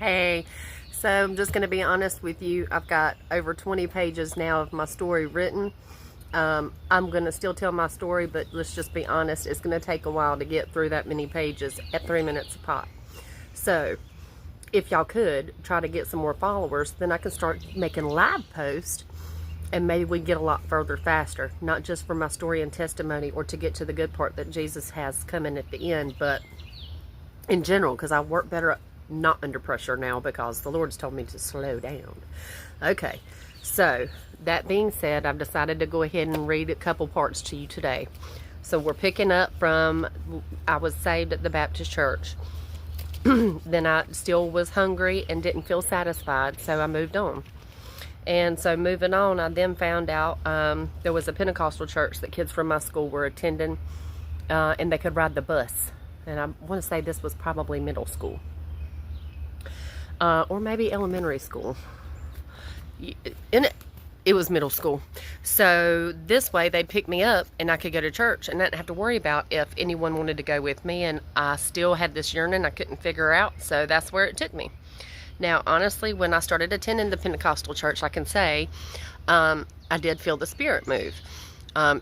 Hey, so I'm just going to be honest with you. I've got over 20 pages now of my story written. I'm going to still tell my story, but let's just be honest. It's going to take a while to get through that many pages at 3 minutes a pop. So if y'all could try to get some more followers, then I can start making live posts and maybe we get a lot further faster. Not just for my story and testimony or to get to the good part that Jesus has coming at the end, but in general, because I work better not under pressure now because the Lord's told me to slow down. Okay, so that being said, I've decided to go ahead and read a couple parts to you today. So we're picking up from, I was saved at the Baptist church. Then I still was hungry and didn't feel satisfied, so I moved on. And so moving on, I then found out there was a Pentecostal church that kids from my school were attending, and they could ride the bus. And I want to say this was probably middle school. Or maybe elementary school. It was middle school. So this way they'd pick me up and I could go to church and not have to worry about if anyone wanted to go with me. And I still had this yearning I couldn't figure out. So that's where it took me. Now, honestly, when I started attending the Pentecostal church, I can say I did feel the Spirit move.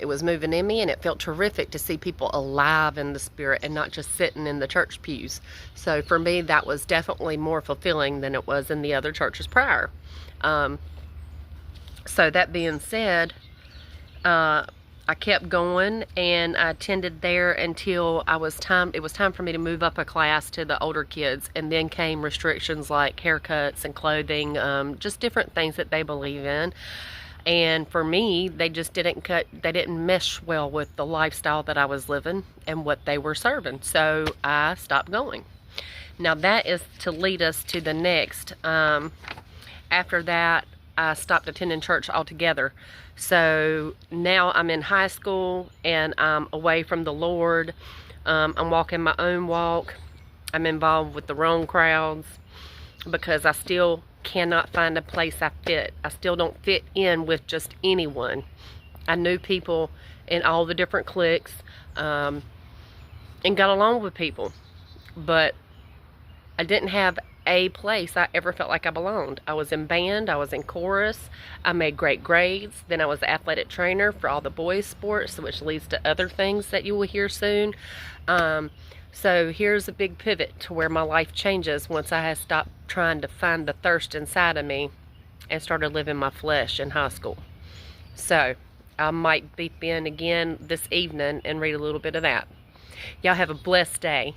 It was moving in me, and it felt terrific to see people alive in the Spirit and not just sitting in the church pews. So for me, that was definitely more fulfilling than it was in the other churches prior. So that being said, I kept going, and I attended there until it was time for me to move up a class to the older kids, and then came restrictions like haircuts and clothing, just different things that they believe in. And for me, they just didn't mesh well with the lifestyle that I was living and what they were serving. So I stopped going. Now that is to lead us to the next. After that, I stopped attending church altogether. So now I'm in high school and I'm away from the Lord. I'm walking my own walk. I'm involved with the wrong crowds because I still cannot find a place I fit. I still don't fit in with just anyone. I knew people in all the different cliques and got along with people, but I didn't have a place I ever felt like I belonged. I was in band, I was in chorus, I made great grades, then I was an athletic trainer for all the boys sports, which leads to other things that you will hear soon. So here's a big pivot to where my life changes once I had stopped trying to find the thirst inside of me and started living my flesh in high school. So I might beep in again this evening and read a little bit of that. Y'all have a blessed day.